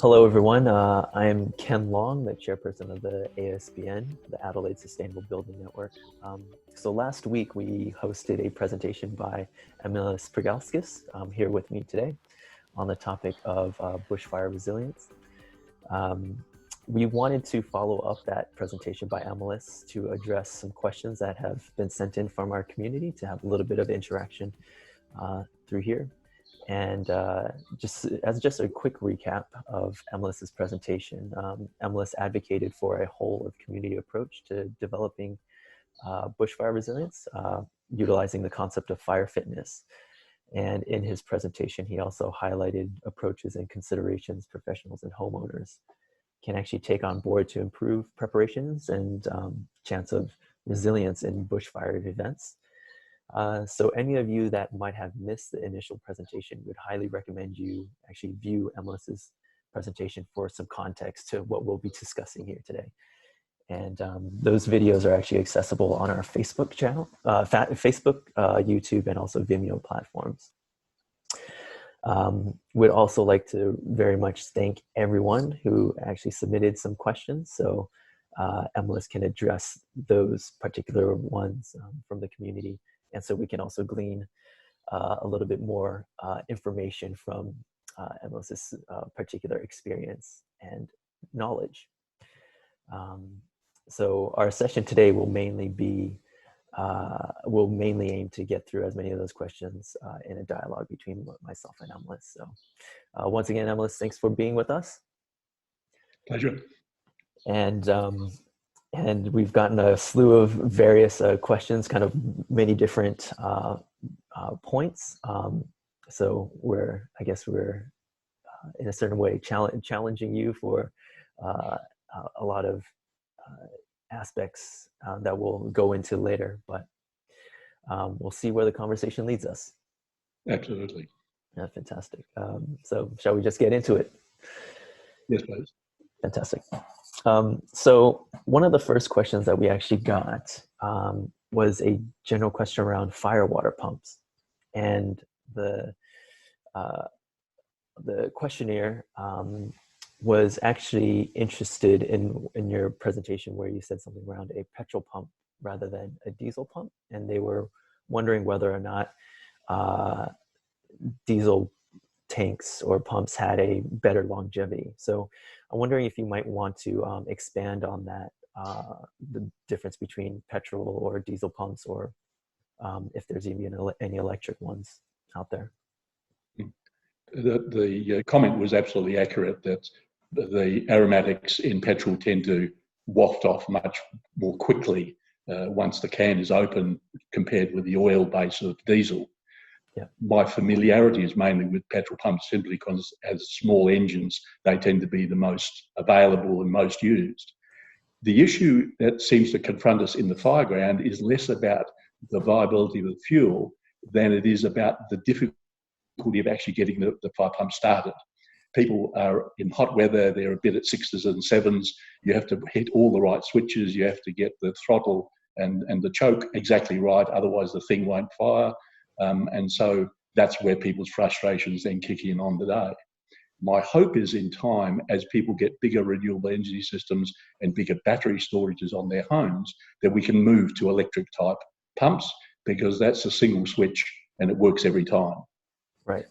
Hello, everyone. I am Ken Long, the chairperson of the ASBN, the Adelaide Sustainable Building Network. So last week, we hosted a presentation by Emilis here with me today on the topic of bushfire resilience. We wanted to follow up that presentation by Emilis to address some questions that have been sent in from our community to have a little bit of interaction through here. And just a quick recap of Emilis's presentation, Emilis advocated for a whole of community approach to developing bushfire resilience, utilizing the concept of fire fitness. And in his presentation, he also highlighted approaches and considerations professionals and homeowners can actually take on board to improve preparations and chance of resilience in bushfire events. So any of you that might have missed the initial presentation would highly recommend you actually view Emilis's presentation for some context to what we'll be discussing here today. And those videos are actually accessible on our Facebook channel, YouTube, and also Vimeo platforms. We'd also like to very much thank everyone who actually submitted some questions. So Emilis can address those particular ones from the community. And so we can also glean a little bit more information from Emilis's particular experience and knowledge. So our session today will mainly aim to get through as many of those questions in a dialogue between myself and Emilis. So once again, Emilis, thanks for being with us. Pleasure. And we've gotten a slew of various questions, kind of many different points. So I guess we're in a certain way challenging you for a lot of aspects that we'll go into later, but we'll see where the conversation leads us. Absolutely. Yeah, fantastic. So shall we just get into it? Yes, please. Fantastic. So one of the first questions that we actually got was a general question around fire water pumps, and the questionnaire was actually interested in your presentation where you said something around a petrol pump rather than a diesel pump, and they were wondering whether or not diesel tanks or pumps had a better longevity. So I'm wondering if you might want to expand on that, the difference between petrol or diesel pumps, or if there's even any electric ones out there. The comment was absolutely accurate that the aromatics in petrol tend to waft off much more quickly once the can is open compared with the oil base of diesel. Yeah. My familiarity is mainly with petrol pumps simply because as small engines, they tend to be the most available and most used. The issue that seems to confront us in the fireground is less about the viability of the fuel than it is about the difficulty of actually getting the fire pump started. People are in hot weather, they're a bit at sixes and sevens, you have to hit all the right switches, you have to get the throttle and the choke exactly right, otherwise the thing won't fire. And so that's where people's frustrations then kick in on the day. My hope is in time, as people get bigger renewable energy systems and bigger battery storages on their homes, that we can move to electric type pumps, because that's a single switch and it works every time. Right.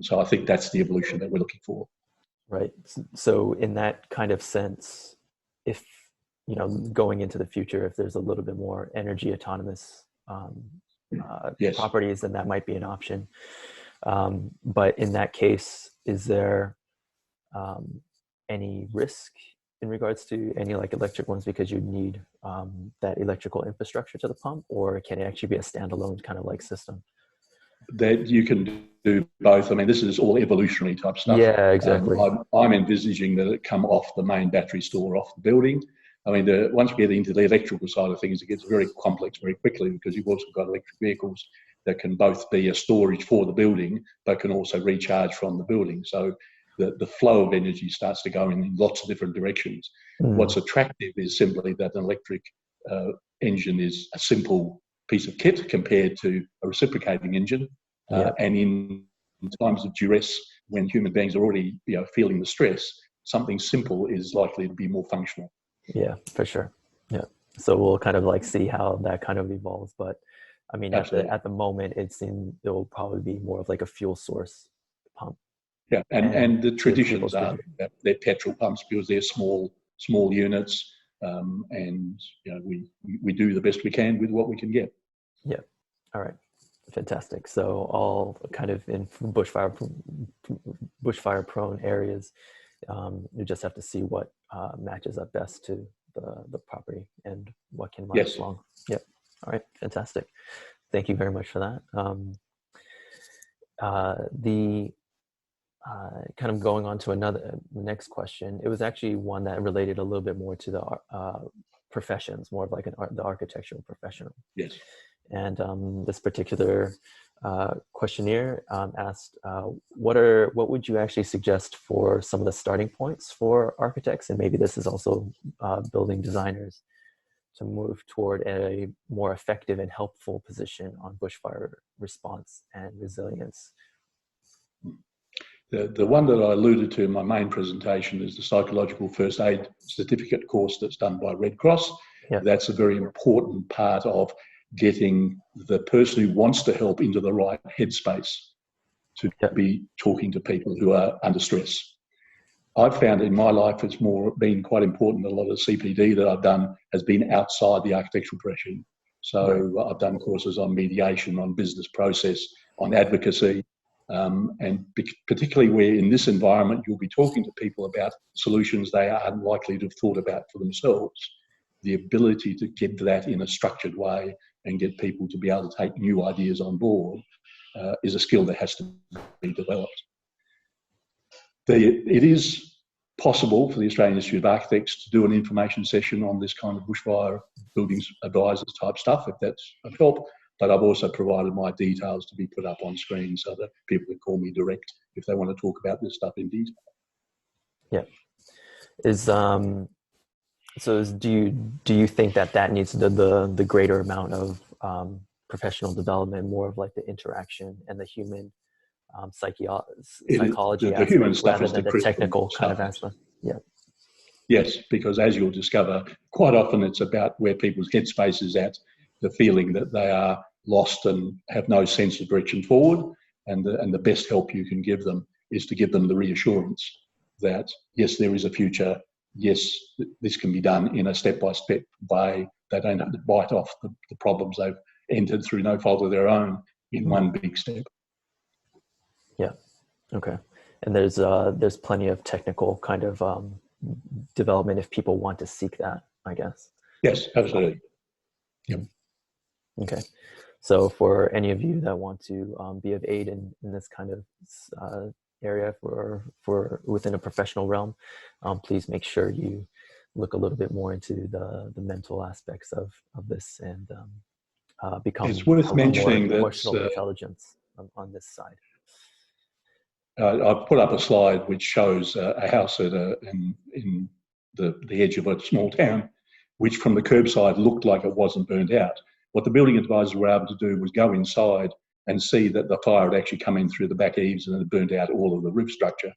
So I think that's the evolution that we're looking for. Right. So in that kind of sense, if, going into the future, if there's a little bit more energy autonomous yes. properties, then that might be an option. But in that case, is there any risk in regards to any electric ones, because you need that electrical infrastructure to the pump, or can it actually be a standalone kind of system? That you can do both. I mean, this is all evolutionary type stuff. Yeah, exactly. I'm envisaging that it come off the main battery store, off the building, I mean, once we get into the electrical side of things, it gets very complex very quickly, because you've also got electric vehicles that can both be a storage for the building, but can also recharge from the building. So the flow of energy starts to go in lots of different directions. What's attractive is simply that an electric engine is a simple piece of kit compared to a reciprocating engine. And in times of duress, when human beings are already feeling the stress, something simple is likely to be more functional. Yeah, for sure. Yeah. So we'll kind of like see how that kind of evolves. But I mean, at the moment, it will probably be more of like a fuel source pump. Yeah, and the traditions are that they're petrol pumps, because they're small units, and we do the best we can with what we can get. Yeah. All right. Fantastic. So all kind of in bushfire prone areas, you just have to see what matches up best to the property and what can last long. Yep. All right. Fantastic. Thank you very much for that. Kind of going on to the next question. It was actually one that related a little bit more to the professions, more of like the architectural professional. Yes. And this particular questionnaire asked, what would you actually suggest for some of the starting points for architects, and maybe this is also building designers, to move toward a more effective and helpful position on bushfire response and resilience? The one that I alluded to in my main presentation is the psychological first aid certificate course that's done by Red Cross. Yep. That's a very important part of getting the person who wants to help into the right headspace to be talking to people who are under stress. I've found in my life it's been quite important. A lot of CPD that I've done has been outside the architectural profession. So I've done courses on mediation, on business process, on advocacy, and particularly where in this environment you'll be talking to people about solutions they are unlikely to have thought about for themselves. The ability to get that in a structured way and get people to be able to take new ideas on board is a skill that has to be developed. It is possible for the Australian Institute of Architects to do an information session on this kind of bushfire buildings advisors type stuff, if that's of help. But I've also provided my details to be put up on screen so that people can call me direct if they want to talk about this stuff in detail. Yeah. Do you think that needs the greater amount of professional development, more of like the interaction and the human psychology the human stuff rather than the technical kind of aspect? Yeah. Yes, because as you'll discover, quite often it's about where people's headspace is at, the feeling that they are lost and have no sense of direction forward, and the best help you can give them is to give them the reassurance that yes, there is a future. Yes, this can be done in a step-by-step way. They don't have to bite off the problems they've entered through no fault of their own in one big step. Yeah. Okay. And there's plenty of technical kind of development if people want to seek that, I guess. Yes, absolutely. Yep. Okay. So for any of you that want to be of aid in this kind of area for within a professional realm, please make sure you look a little bit more into the mental aspects of this and become it's worth mentioning more that emotional intelligence on this side. I've put up a slide which shows a house in the edge of a small town, which from the curbside looked like it wasn't burnt out. What the building advisors were able to do was go inside and see that the fire had actually come in through the back eaves and had burnt out all of the roof structure,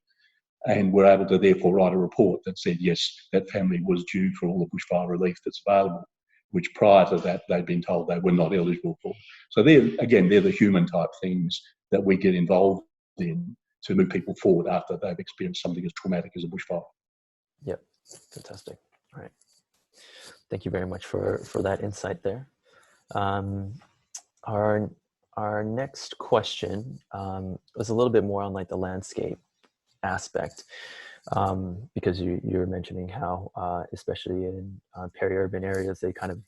and were able to therefore write a report that said, yes, that family was due for all the bushfire relief that's available, which prior to that they'd been told they were not eligible for. So they're the human type things that we get involved in to move people forward after they've experienced something as traumatic as a bushfire. Yep, fantastic. All right. Thank you very much for that insight there. Our next question was a little bit more on like the landscape aspect, because you were mentioning how, especially in peri-urban areas, they kind of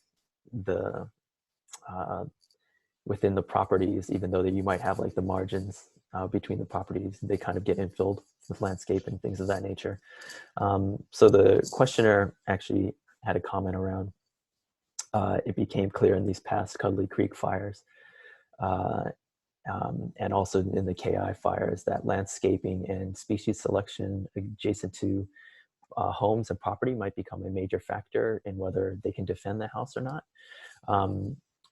within the properties, even though that you might have like the margins between the properties, they kind of get infilled with landscape and things of that nature. So the questioner actually had a comment around, it became clear in these past Cuddly Creek fires, and also in the KI fires, that landscaping and species selection adjacent to homes and property might become a major factor in whether they can defend the house or not.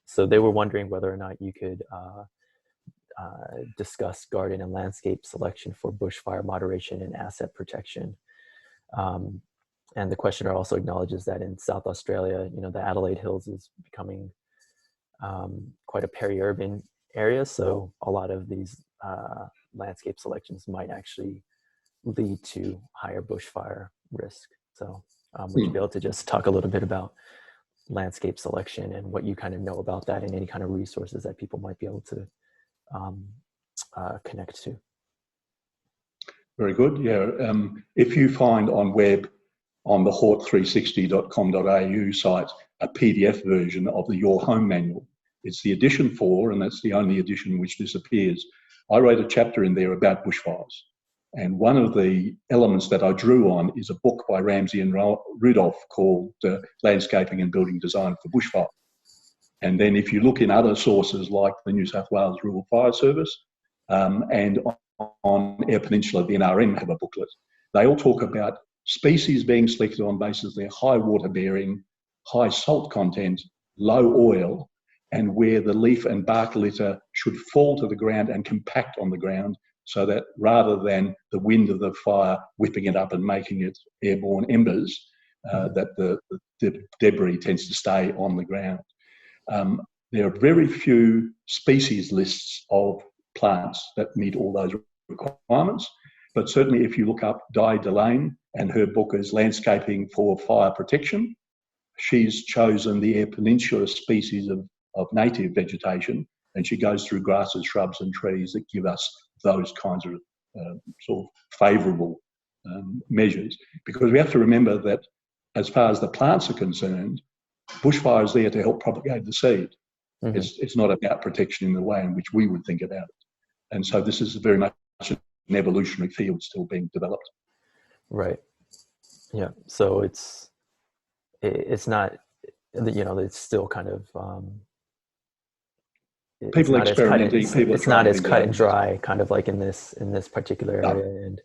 So they were wondering whether or not you could discuss garden and landscape selection for bushfire moderation and asset protection. And the questioner also acknowledges that in South Australia, the Adelaide Hills is becoming quite a peri-urban area. So a lot of these landscape selections might actually lead to higher bushfire risk. So would you be able to just talk a little bit about landscape selection and what you kind of know about that, and any kind of resources that people might be able to connect to? Very good. Yeah. If you find on web, on the hort360.com.au site, a PDF version of the Your Home Manual, it's the edition 4, and that's the only edition which this appears. I wrote a chapter in there about bushfires. And one of the elements that I drew on is a book by Ramsay and Rudolph called Landscaping and Building Design for Bushfire. And then if you look in other sources like the New South Wales Rural Fire Service, and on Eyre Peninsula, the NRM have a booklet. They all talk about species being selected on basis of their high water bearing, high salt content, low oil, and where the leaf and bark litter should fall to the ground and compact on the ground, so that rather than the wind of the fire whipping it up and making it airborne embers, that the debris tends to stay on the ground. There are very few species lists of plants that meet all those requirements, but certainly if you look up Di Delane, and her book is Landscaping for Fire Protection, she's chosen the Eyre Peninsula species of native vegetation, and she goes through grasses, shrubs and trees that give us those kinds of sort of favourable measures. Because we have to remember that as far as the plants are concerned, bushfire is there to help propagate the seed. Mm-hmm. It's not about protection in the way in which we would think about it. And so this is very much an evolutionary field still being developed. Right. Yeah. So it's not, it's still kind of people experimenting. It's not as cut and dry, kind of like in this particular area, and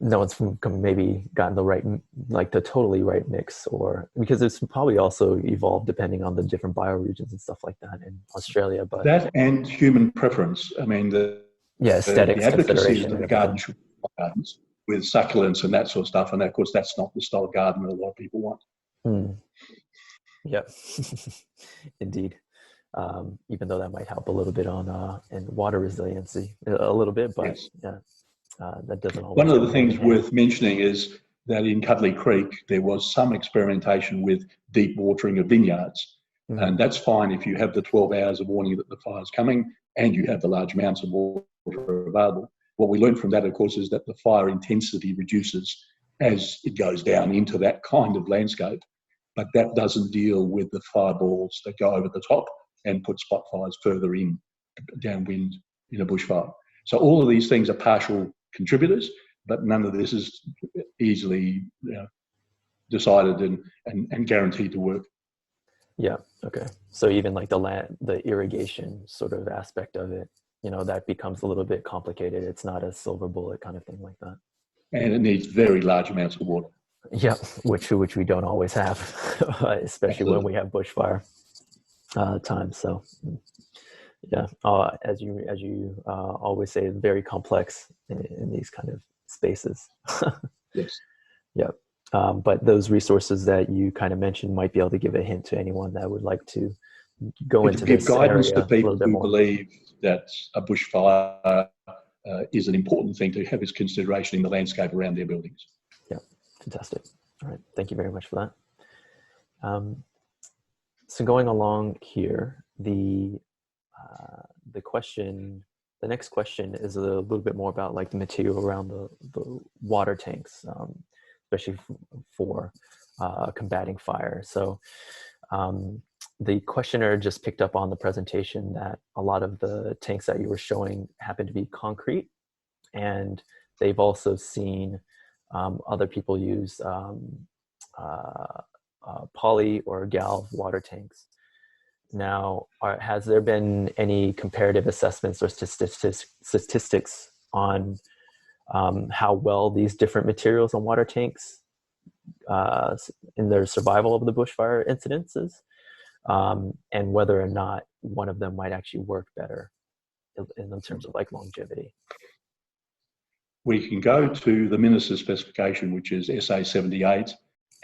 no one's maybe gotten the totally right mix, or because it's probably also evolved depending on the different bioregions and stuff like that in Australia. But that and human preference. I mean, aesthetics the advocacy consideration that the garden should be gardens with succulents and that sort of stuff, and of course that's not the style of garden that a lot of people want. Yep. Indeed. Even though that might help a little bit on in water resiliency a little bit, but yes. Yeah, that doesn't always. One of the things worth mentioning is that in Cuddly Creek there was some experimentation with deep watering of vineyards, and that's fine if you have the 12 hours of warning that the fire's coming and you have the large amounts of water available. What we learned from that, of course, is that the fire intensity reduces as it goes down into that kind of landscape, but that doesn't deal with the fireballs that go over the top and put spot fires further in, downwind in a bushfire. So all of these things are partial contributors, but none of this is easily decided and guaranteed to work. Yeah, okay. So even like the irrigation sort of aspect of it, that becomes a little bit complicated. It's not a silver bullet kind of thing like that. And it needs very large amounts of water. Yeah, which we don't always have, especially when we have bushfire time. So yeah, as you always say, very complex in these kind of spaces. Yes. Yeah. But those resources that you kind of mentioned might be able to give a hint to anyone that would like to go into this area. Give guidance to people who believe that a bushfire is an important thing to have as consideration in the landscape around their buildings. Yeah, fantastic. All right, thank you very much for that. So going along here, the next question is a little bit more about like the material around the water tanks, especially for combating fire. So the questioner just picked up on the presentation that a lot of the tanks that you were showing happen to be concrete, and they've also seen other people use poly or gal water tanks. Now, has there been any comparative assessments or statistics on how well these different materials on water tanks in their survival of the bushfire incidences, and whether or not one of them might actually work better in terms of like longevity? We can go to the Minister's specification, which is SA 78,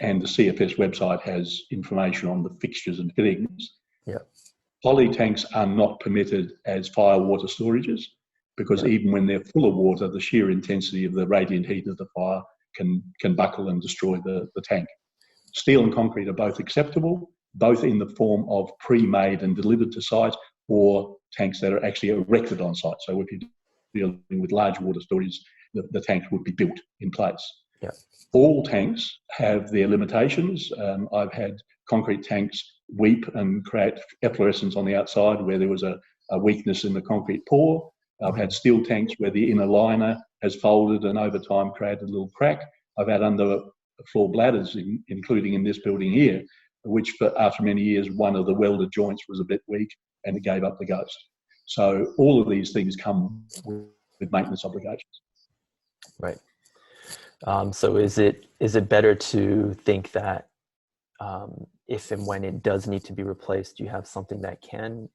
and the CFS website has information on the fixtures and fittings. Yeah. Poly tanks are not permitted as fire water storages because even when they're full of water, the sheer intensity of the radiant heat of the fire can buckle and destroy the tank. Steel and concrete are both acceptable, both in the form of pre-made and delivered to site, or tanks that are actually erected on site. So if you're dealing with large water storage, the tanks would be built in place. Yeah. All tanks have their limitations. I've had concrete tanks weep and create efflorescence on the outside where there was a weakness in the concrete pour. I've had steel tanks where the inner liner has folded and over time created a little crack. I've had underfloor bladders, including in this building here, which after many years, one of the welded joints was a bit weak and it gave up the ghost. So all of these things come with maintenance obligations. Right. So is it better to think that if and when it does need to be replaced, you have something that can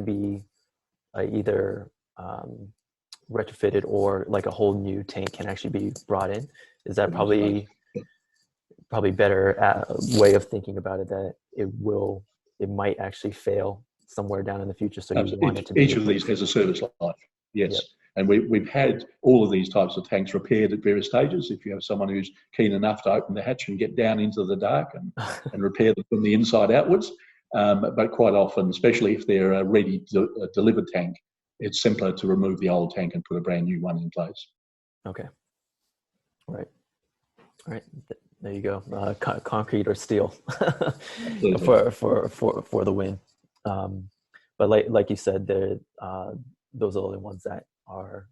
be either retrofitted or like a whole new tank can actually be brought in? Is that probably better way of thinking about it, that it might actually fail somewhere down in the future? So you want it to be each of these has a service life. Yes. Yep. And we've had all of these types of tanks repaired at various stages. If you have someone who's keen enough to open the hatch and get down into the dark and repair them from the inside outwards. But quite often, especially if they're a ready delivered tank, it's simpler to remove the old tank and put a brand new one in place. Okay. Right. There you go. Concrete or steel for the win. But like you said, those are the only ones that are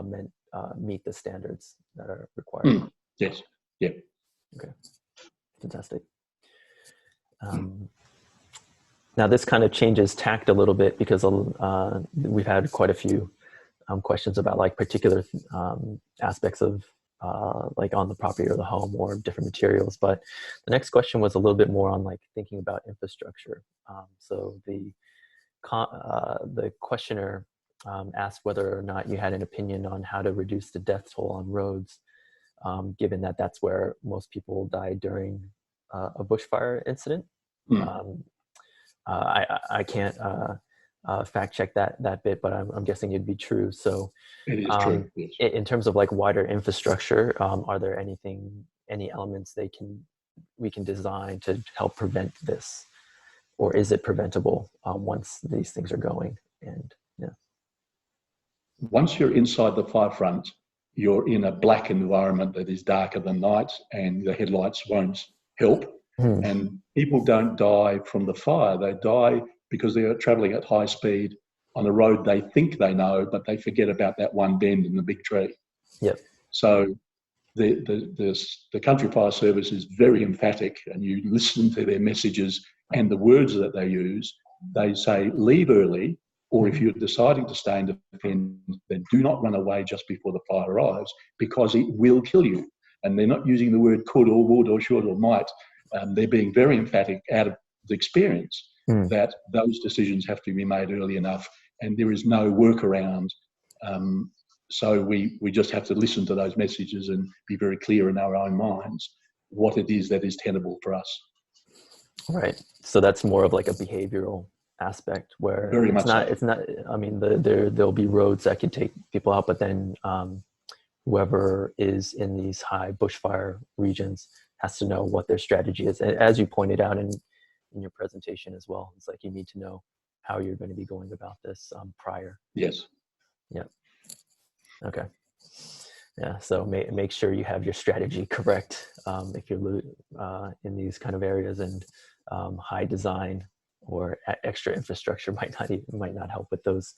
meant meet the standards that are required. Yes. Yeah. Okay. Fantastic. Now this kind of changes tact a little bit because we've had quite a few questions about like particular aspects of like on the property or the home or different materials. But the next question was a little bit more on like thinking about infrastructure. So the questioner asked whether or not you had an opinion on how to reduce the death toll on roads, given that that's where most people die during a bushfire incident. I can't fact check that bit, but I'm guessing it'd be true. So it is true. Yes. In terms of like wider infrastructure, are there any elements we can design to help prevent this, or is it preventable once these things are going? And once you're inside the fire front, you're in a black environment that is darker than night, and the headlights won't help. And people don't die from the fire. They die because they're traveling at high speed on a road they think they know, but they forget about that one bend in the big tree. Yep. So the Country Fire Service is very emphatic, and you listen to their messages and the words that they use. They say, leave early, or if you're deciding to stay and defend, then do not run away just before the fire arrives, because it will kill you. And they're not using the word could or would or should or might. They're being very emphatic out of the experience that those decisions have to be made early enough, and there is no workaround. So we just have to listen to those messages and be very clear in our own minds what it is that is tenable for us. Right. So that's more of like a behavioral aspect where it's not, I mean, there'll be roads that can take people out, but then whoever is in these high bushfire regions has to know what their strategy is. And as you pointed out in your presentation as well, it's like you need to know how you're going to be going about this prior. Yes. Yeah. Okay. Yeah. So make sure you have your strategy correct if you're in these kind of areas, and high design or extra infrastructure might not help with those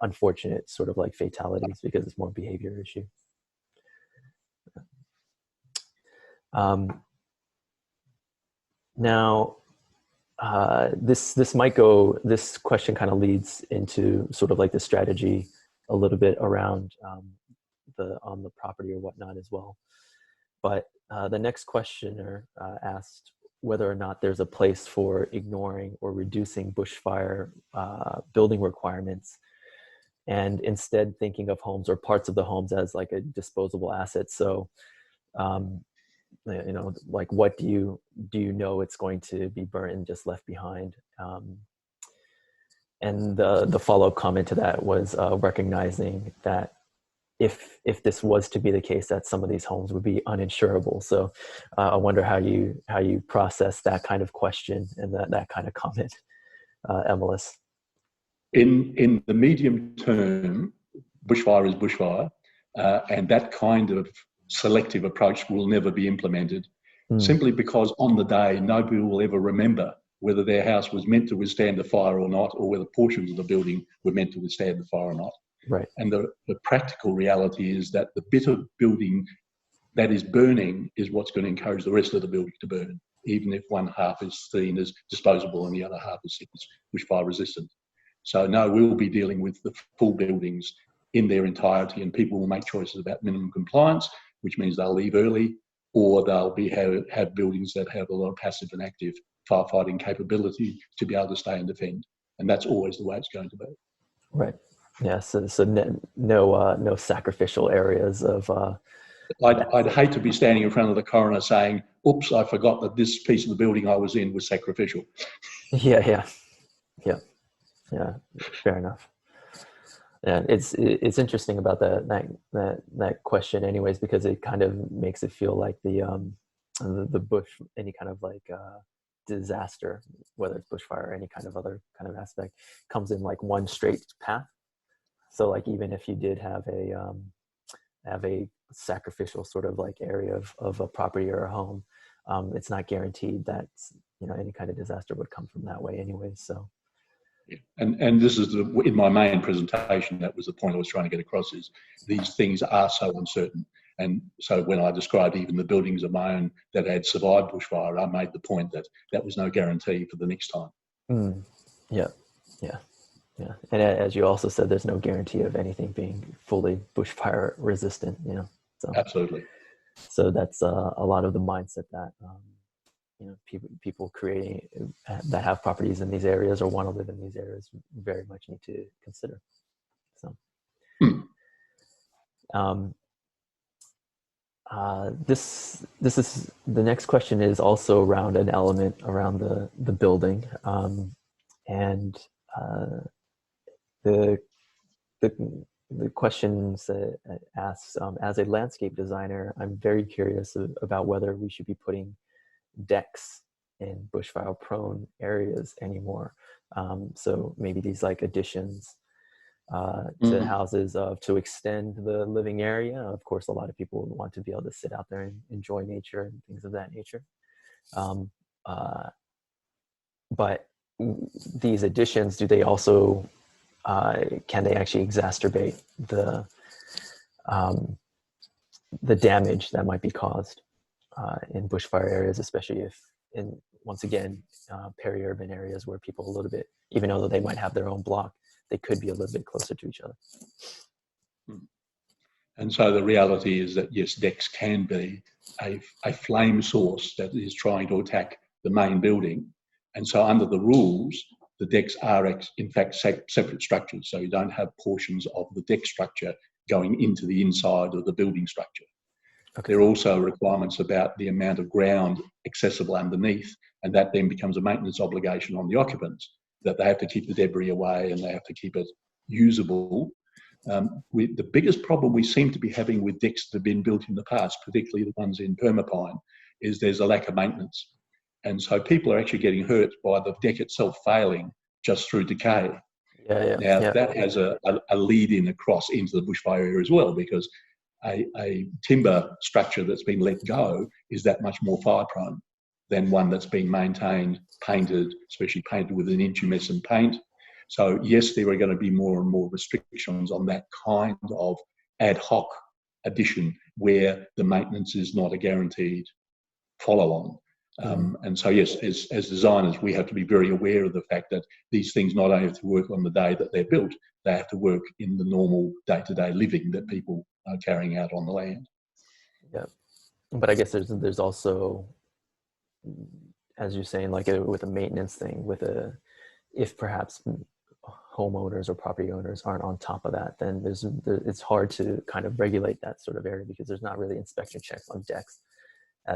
unfortunate sort of like fatalities, because it's more behavior issue. Now, this question kind of leads into sort of like the strategy a little bit around on the property or whatnot as well. But the next questioner asked whether or not there's a place for ignoring or reducing bushfire building requirements, and instead thinking of homes or parts of the homes as like a disposable asset. So, like, what do you know it's going to be burnt and just left behind? And the follow-up comment to that was recognizing that if this was to be the case, that some of these homes would be uninsurable. So I wonder how you process that kind of question and that kind of comment, Emilis. In the medium term, bushfire is bushfire, and that kind of selective approach will never be implemented, simply because on the day nobody will ever remember whether their house was meant to withstand the fire or not, or whether portions of the building were meant to withstand the fire or not. Right. And the practical reality is that the bit of building that is burning is what's going to encourage the rest of the building to burn, even if one half is seen as disposable and the other half is seen as bushfire resistant. So no, we will be dealing with the full buildings in their entirety, and people will make choices about minimum compliance, which means they'll leave early, or they'll have buildings that have a lot of passive and active firefighting capability to be able to stay and defend. And that's always the way it's going to be. Right. Yeah. So no sacrificial areas of. I'd hate to be standing in front of the coroner saying, "Oops, I forgot that this piece of the building I was in was sacrificial." Yeah. Fair enough. Yeah, it's interesting about that question, anyways, because it kind of makes it feel like the bush, any kind of like disaster, whether it's bushfire or any kind of other kind of aspect, comes in like one straight path. So like even if you did have a sacrificial sort of like area of a property or a home, it's not guaranteed that any kind of disaster would come from that way, anyways. So. Yeah. And this is in my main presentation, that was the point I was trying to get across, is these things are so uncertain. And so when I described even the buildings of my own that had survived bushfire, I made the point that that was no guarantee for the next time. Yeah. And as you also said, there's no guarantee of anything being fully bushfire resistant, So absolutely. So that's a lot of the mindset that people creating that have properties in these areas or want to live in these areas very much need to consider. So, this is the next question is also around an element around the building, and the questions asks, as a landscape designer, I'm very curious about whether we should be putting decks in bushfire prone areas anymore. So maybe these like additions to houses to extend the living area. Of course, a lot of people want to be able to sit out there and enjoy nature and things of that nature. But these additions, do they also can they actually exacerbate the damage that might be caused in bushfire areas, especially if once again, peri-urban areas where people a little bit, even though they might have their own block, they could be a little bit closer to each other. And so the reality is that, yes, decks can be a flame source that is trying to attack the main building. And so under the rules, the decks are in fact separate structures. So you don't have portions of the deck structure going into the inside of the building structure. Okay. There are also requirements about the amount of ground accessible underneath, and that then becomes a maintenance obligation on the occupants, that they have to keep the debris away and they have to keep it usable. The biggest problem we seem to be having with decks that have been built in the past, particularly the ones in permapine, is there's a lack of maintenance. And so people are actually getting hurt by the deck itself failing just through decay. That has a lead-in across into the bushfire area as well, because a timber structure that's been let go is that much more fire-prone than one that's been maintained, painted, especially painted with an intumescent paint. So yes, there are going to be more and more restrictions on that kind of ad hoc addition where the maintenance is not a guaranteed follow on. And so, yes, as designers, we have to be very aware of the fact that these things not only have to work on the day that they're built, they have to work in the normal day-to-day living that people are carrying out on the land. Yeah, but I guess there's also, as you're saying, like with a maintenance thing, if perhaps homeowners or property owners aren't on top of that, then it's hard to kind of regulate that sort of area because there's not really inspection checks on decks.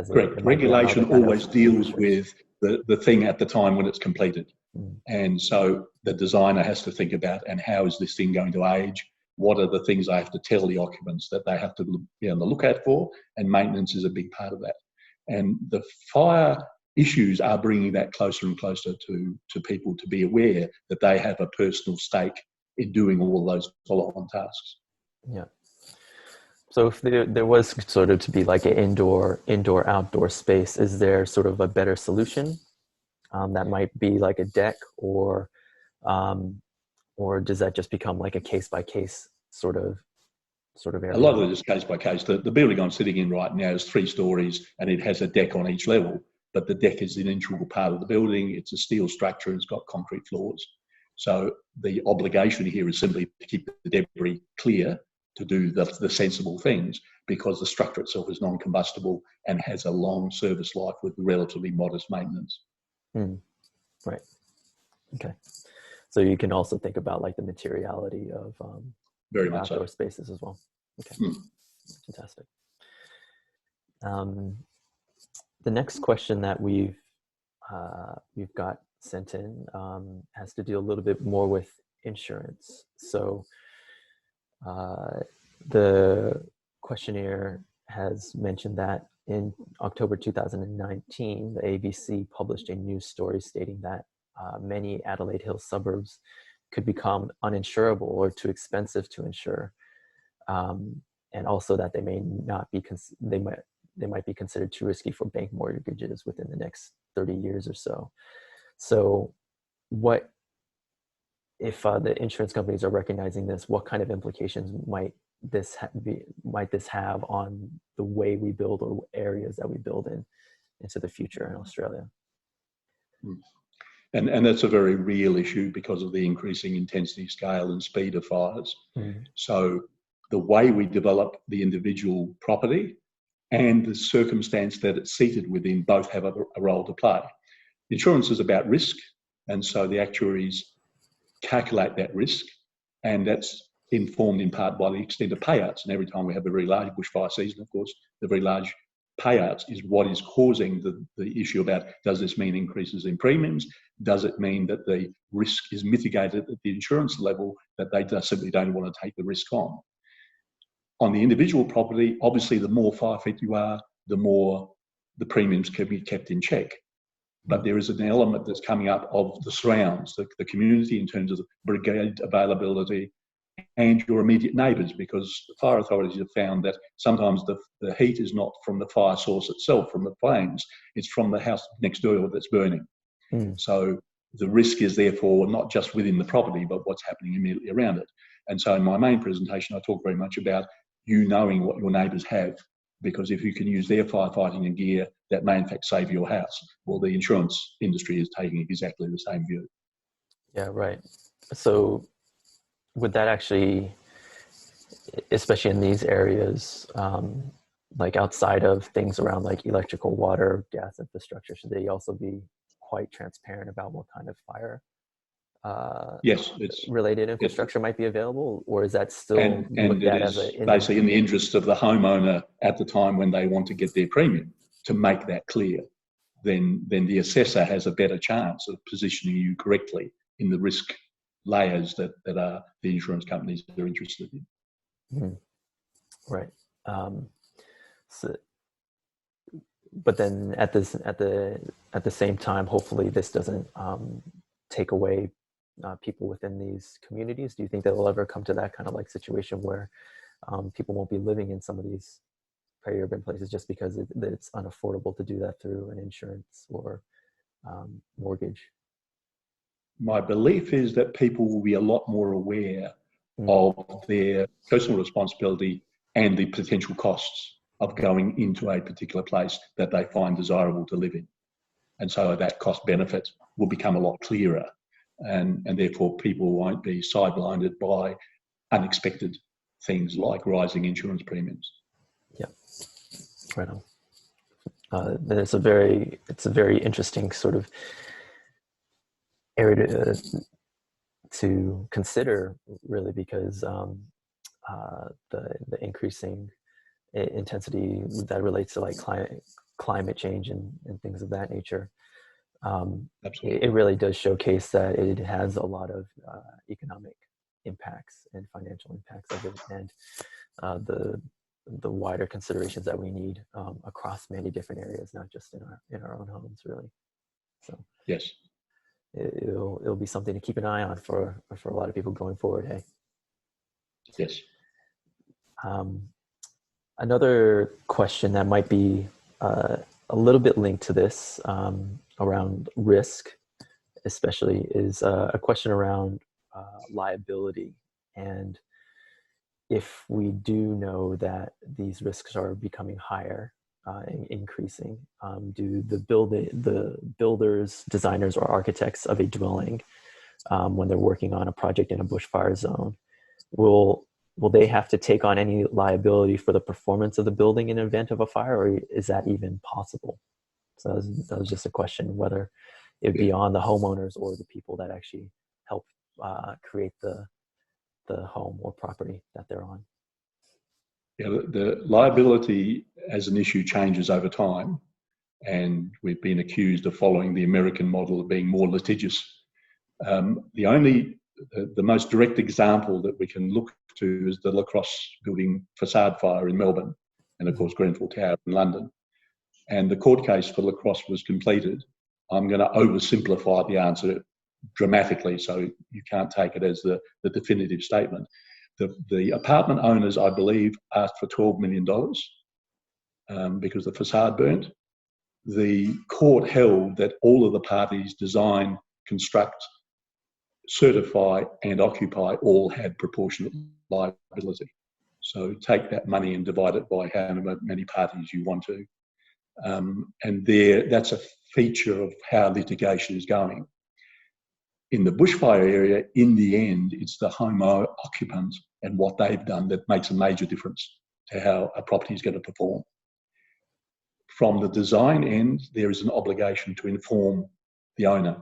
Correct. Regulation always deals with the thing at the time when it's completed. And so the designer has to think about, and how is this thing going to age? What are the things I have to tell the occupants that they have to be on the lookout for? And maintenance is a big part of that. And the fire issues are bringing that closer and closer to people to be aware that they have a personal stake in doing all those follow-on tasks. Yeah. So if there was sort of to be like an indoor-outdoor space, is there sort of a better solution that might be like a deck, or does that just become like a case-by-case sort of area? A lot of it is case by case. The building I'm sitting in right now is 3 stories and it has a deck on each level, but the deck is an integral part of the building. It's a steel structure and it's got concrete floors. So the obligation here is simply to keep the debris clear, to do the sensible things, because the structure itself is non-combustible and has a long service life with relatively modest maintenance. Right. Okay. So you can also think about like the materiality of very much outdoor so. spaces as well. Okay. Fantastic. The next question that we've got sent in has to do a little bit more with insurance. So the questionnaire has mentioned that in October 2019, the ABC published a news story stating that many Adelaide Hills suburbs could become uninsurable or too expensive to insure, and also that they might be considered too risky for bank mortgages within the next 30 years or so. So, what if the insurance companies are recognizing this? What kind of implications might this have on the way we build or areas that we build into the future in Australia? And that's a very real issue because of the increasing intensity, scale and speed of fires. So the way we develop the individual property and the circumstance that it's seated within both have a role to play. Insurance is about risk, and so the actuaries calculate that risk, and that's informed in part by the extent of payouts. And every time we have a very large bushfire season, of course, the very large payouts is what is causing the issue about, does this mean increases in premiums? Does it mean that the risk is mitigated at the insurance level, that they just simply don't want to take the risk on? On the individual property, obviously the more fire fit you are, the more the premiums can be kept in check. But there is an element that's coming up of the surrounds, the community in terms of brigade availability and your immediate neighbours, because the fire authorities have found that sometimes the heat is not from the fire source itself, from the flames, it's from the house next door that's burning. So the risk is therefore not just within the property, but what's happening immediately around it. And so in my main presentation, I talk very much about you knowing what your neighbours have, because if you can use their firefighting gear, that may in fact save your house. Well, the insurance industry is taking exactly the same view. Yeah, right. So would that actually, especially in these areas, like outside of things around like electrical, water, gas infrastructure, should they also be quite transparent about what kind of fire yes, related infrastructure might be available, or is that still and it is basically in the interest of the homeowner at the time when they want to get their premium to make that clear? Then the assessor has a better chance of positioning you correctly in the risk layers that are the insurance companies are interested in. Right. So, but then at the same time, hopefully this doesn't take away people within these communities. Do you think that will ever come to that kind of like situation where people won't be living in some of these peri-urban places just because it's unaffordable to do that through an insurance or mortgage? My belief is that people will be a lot more aware of their personal responsibility and the potential costs. of going into a particular place that they find desirable to live in. And so that cost benefit will become a lot clearer, and therefore people won't be sidelined by unexpected things like rising insurance premiums. Yeah, right on. It's a very interesting sort of area to consider, really, because the increasing intensity that relates to like climate change and things of that nature. It really does showcase that it has a lot of economic impacts and financial impacts of it, and the wider considerations that we need across many different areas, not just in our own homes, really. So yes, it'll be something to keep an eye on for a lot of people going forward. Hey. Yes. Another question that might be a little bit linked to this around risk, especially, is a question around liability. And if we do know that these risks are becoming higher and increasing, do the builders, designers, or architects of a dwelling, when they're working on a project in a bushfire zone, will they have to take on any liability for the performance of the building in the event of a fire, or is that even possible? So that was just a question, whether it would be on the homeowners or the people that actually help create the home or property that they're on. Yeah, the liability as an issue changes over time, and we've been accused of following the American model of being more litigious. The most direct example that we can look to is the Lacrosse building facade fire in Melbourne, and of course Grenfell Tower in London. And the court case for Lacrosse was completed. I'm going to oversimplify the answer dramatically, so you can't take it as the definitive statement. The apartment owners, I believe, asked for $12 million because the facade burnt. The court held that all of the parties, design, construct, certify and occupy, all had proportionate liability. So take that money and divide it by how many parties you want to. And that's a feature of how litigation is going. In the bushfire area, in the end, it's the home occupant and what they've done that makes a major difference to how a property is going to perform. From the design end, there is an obligation to inform the owner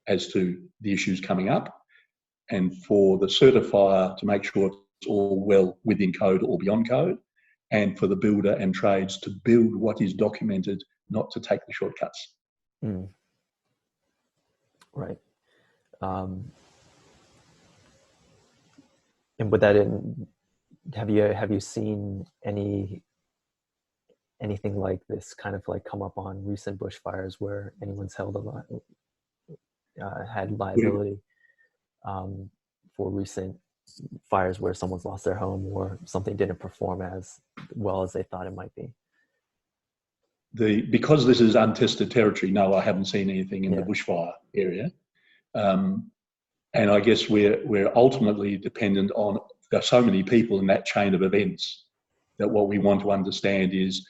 as to the issues coming up, and for the certifier to make sure it's all well within code or beyond code, and for the builder and trades to build what is documented, not to take the shortcuts. Mm. Right. And with that have you seen anything like this kind of like come up on recent bushfires where anyone's held had liability for recent fires where someone's lost their home or something didn't perform as well as they thought it might be? Because this is untested territory, no, I haven't seen anything in the bushfire area. And I guess we're ultimately dependent on, there are so many people in that chain of events that what we want to understand is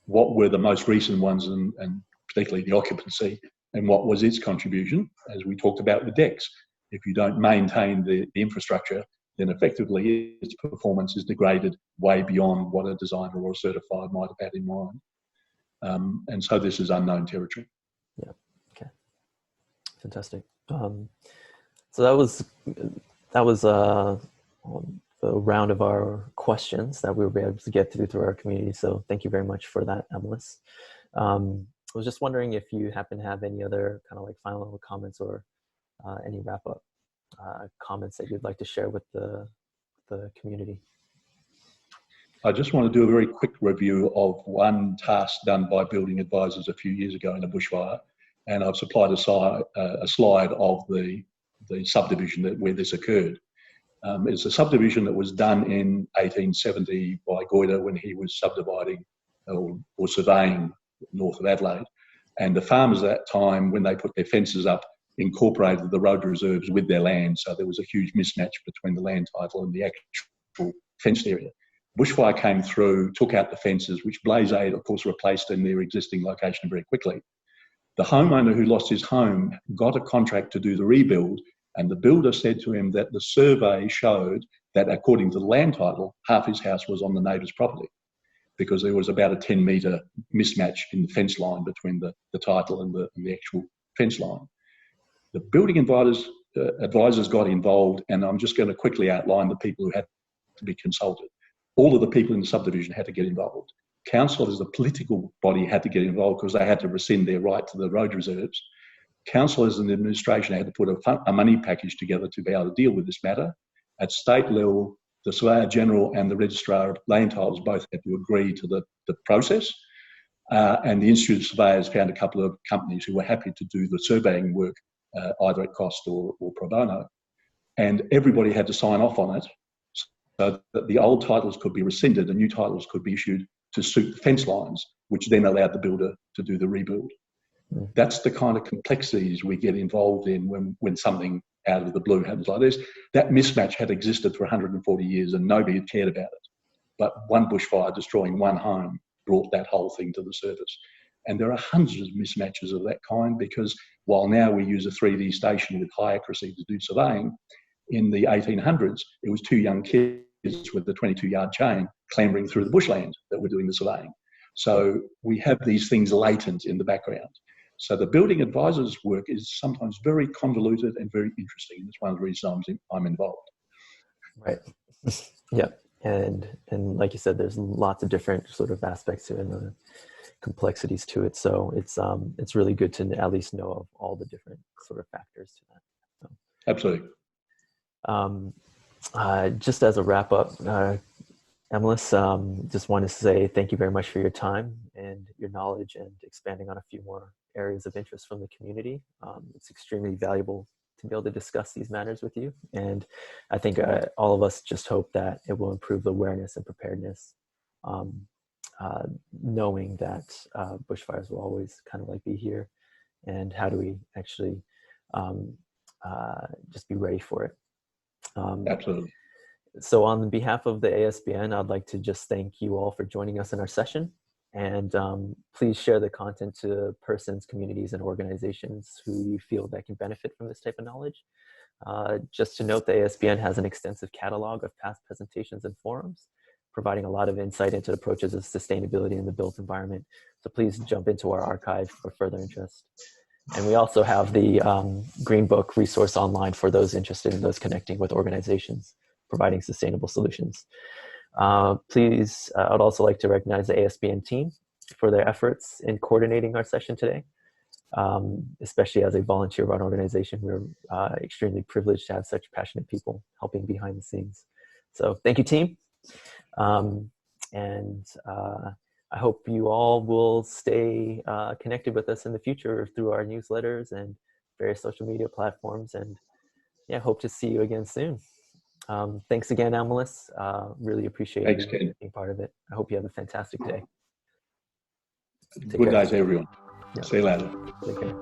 what were the most recent ones, and particularly the occupancy, and what was its contribution, as we talked about with decks. If you don't maintain the infrastructure, then effectively its performance is degraded way beyond what a designer or a certified might have had in mind. And so this is unknown territory. Yeah. Okay. Fantastic. So that was the round of our questions that we were able to get through our community. So thank you very much for that, Emilis. I was just wondering if you happen to have any other kind of like final comments or any wrap-up comments that you'd like to share with the community. I just want to do a very quick review of one task done by building advisors a few years ago in a bushfire, and I've supplied a slide of the subdivision where this occurred. It's a subdivision that was done in 1870 by Goyder when he was subdividing or surveying north of Adelaide. And the farmers at that time, when they put their fences up, incorporated the road reserves with their land. So there was a huge mismatch between the land title and the actual fenced area. Bushfire came through, took out the fences, which Blaze Aid, of course, replaced in their existing location very quickly. The homeowner who lost his home got a contract to do the rebuild, and the builder said to him that the survey showed that, according to the land title, half his house was on the neighbour's property, because there was about a 10-metre mismatch in the fence line between the title and the actual fence line. The building advisors got involved, and I'm just going to quickly outline the people who had to be consulted. All of the people in the subdivision had to get involved. Council, as a political body, had to get involved because they had to rescind their right to the road reserves. Council, as an administration, had to put a money package together to be able to deal with this matter. At state level, the Surveyor General and the Registrar of Land Titles both had to agree to the process. And the Institute of Surveyors found a couple of companies who were happy to do the surveying work, either at cost or pro bono. And everybody had to sign off on it so that the old titles could be rescinded and new titles could be issued to suit the fence lines, which then allowed the builder to do the rebuild. That's the kind of complexities we get involved in when something out of the blue happens like this. That mismatch had existed for 140 years and nobody had cared about it. But one bushfire destroying one home brought that whole thing to the surface. And there are hundreds of mismatches of that kind, because while now we use a 3D station with high accuracy to do surveying, in the 1800s, it was two young kids with the 22-yard chain clambering through the bushland that were doing the surveying. So we have these things latent in the background. So the building advisors' work is sometimes very convoluted and very interesting. It's one of the reasons I'm involved. Right. Yeah. And like you said, there's lots of different sort of aspects to it and the complexities to it. So it's really good to at least know of all the different sort of factors to that. So, absolutely. Just as a wrap up, Emilis, just wanted to say thank you very much for your time and your knowledge and expanding on a few more areas of interest from the community. It's extremely valuable to be able to discuss these matters with you. And I think all of us just hope that it will improve the awareness and preparedness, knowing that bushfires will always kind of like be here, and how do we actually just be ready for it. Absolutely. So on behalf of the ASBN, I'd like to just thank you all for joining us in our session. And please share the content to persons, communities, and organizations who you feel that can benefit from this type of knowledge. Just to note, the ASBN has an extensive catalog of past presentations and forums, providing a lot of insight into approaches of sustainability in the built environment. So please jump into our archive for further interest. And we also have the Green Book resource online for those interested in those connecting with organizations providing sustainable solutions. Please, I'd also like to recognize the ASBN team for their efforts in coordinating our session today. Especially as a volunteer-run organization, we're extremely privileged to have such passionate people helping behind the scenes. So thank you, team. I hope you all will stay connected with us in the future through our newsletters and various social media platforms. And yeah, hope to see you again soon. Thanks again, Emilis. Really appreciate you being part of it. I hope you have a fantastic day. Good day to everyone. Yeah. See you later. Take care.